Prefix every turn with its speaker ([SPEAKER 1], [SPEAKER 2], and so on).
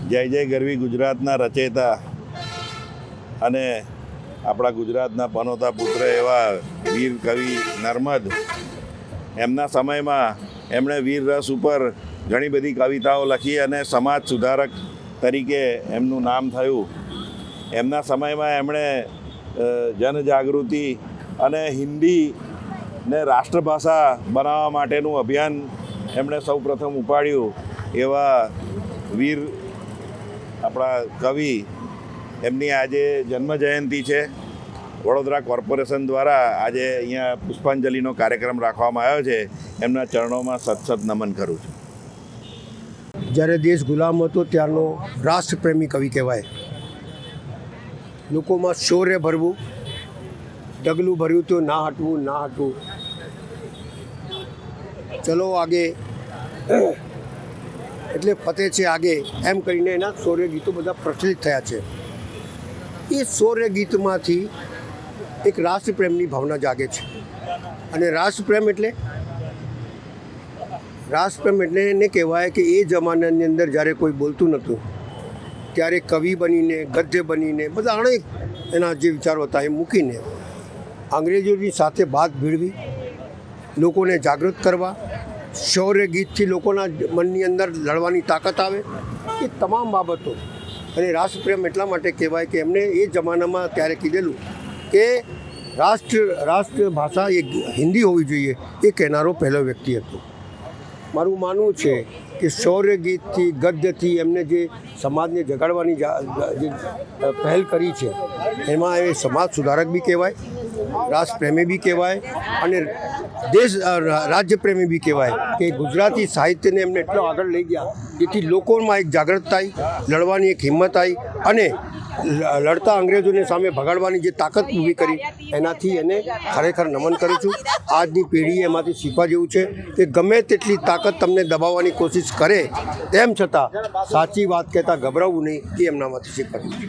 [SPEAKER 1] જય જય ગરવી ગુજરાતના રચયિતા અને આપણા ગુજરાતના પનોતા પુત્ર એવા વીર કવિ નર્મદ, એમના સમયમાં એમણે વીર રસ ઉપર ઘણી બધી કવિતાઓ લખી અને સમાજ સુધારક તરીકે એમનું નામ થયું. એમના સમયમાં એમણે જનજાગૃતિ અને હિન્દીને રાષ્ટ્રભાષા બનાવવા માટેનું અભિયાન એમણે સૌપ્રથમ ઉપાડ્યું. એવા વીર આપણા કવિ, એમની આજે જન્મજયંતિ છે. વડોદરા કોર્પોરેશન દ્વારા આજે અહીંયા પુષ્પાંજલિનો કાર્યક્રમ રાખવામાં આવ્યો છે. એમના ચરણોમાં સતસત નમન કરું છું.
[SPEAKER 2] જ્યારે દેશ ગુલામ હતો ત્યારનો રાષ્ટ્રપ્રેમી કવિ કહેવાય. લોકોમાં શૌર્ય ભરવું, ડગલું ભર્યું તો ના હટવું, ના હટવું, ચલો આગે એટલે ફતે છે આગે, એમ કરીને એના શૌર્ય ગીતો બધા પ્રચલિત થયા છે. એ શૌર્ય ગીતમાંથી એક રાષ્ટ્રપ્રેમની ભાવના જાગે છે. અને રાષ્ટ્રપ્રેમ એટલે એને કહેવાય કે એ જમાનાની અંદર જ્યારે કોઈ બોલતું નહોતું ત્યારે કવિ બનીને, ગદ્ય બનીને, બધા અનેક એના જે વિચારો હતા એ મૂકીને અંગ્રેજોની સાથે બાત ભીડવી, લોકોને જાગૃત કરવા, શૌર્ય ગીતથી લોકોના મનની અંદર લડવાની તાકાત આવે, એ તમામ બાબતો. અને રાષ્ટ્રપ્રેમ એટલા માટે કહેવાય કે એમને એ જમાનામાં ત્યારે કીધેલું કે રાષ્ટ્ર ભાષા એ હિન્દી હોવી જોઈએ, એ કહેનારો પહેલો વ્યક્તિ હતો. મારું માનવું છે કે શૌર્ય ગીતથી, ગદ્યથી એમને જે સમાજને જગાડવાની જે પહેલ કરી છે એમાં એ સમાજ સુધારક બી કહેવાય, રાષ્ટ્રપ્રેમી બી કહેવાય અને રાજ્યપ્રેમી બી કહેવાય. કે ગુજરાતી સાહિત્યને એમને એટલો આગળ લઈ ગયા જેથી લોકોમાં એક જાગૃતતા આવી, લડવાની એક હિંમત આવી અને લડતા અંગ્રેજોને સામે ભગાડવાની જે તાકાત ઊભી કરી, એનાથી એને ખરેખર નમન કરું છું. આજની પેઢીએ એમાંથી શીખવા જેવું છે કે ગમે તેટલી તાકાત તમને દબાવવાની કોશિશ કરે તેમ છતાં સાચી વાત કહેતા ગભરાવવું નહીં, એ એમનામાંથી શીખવા જેવું છે.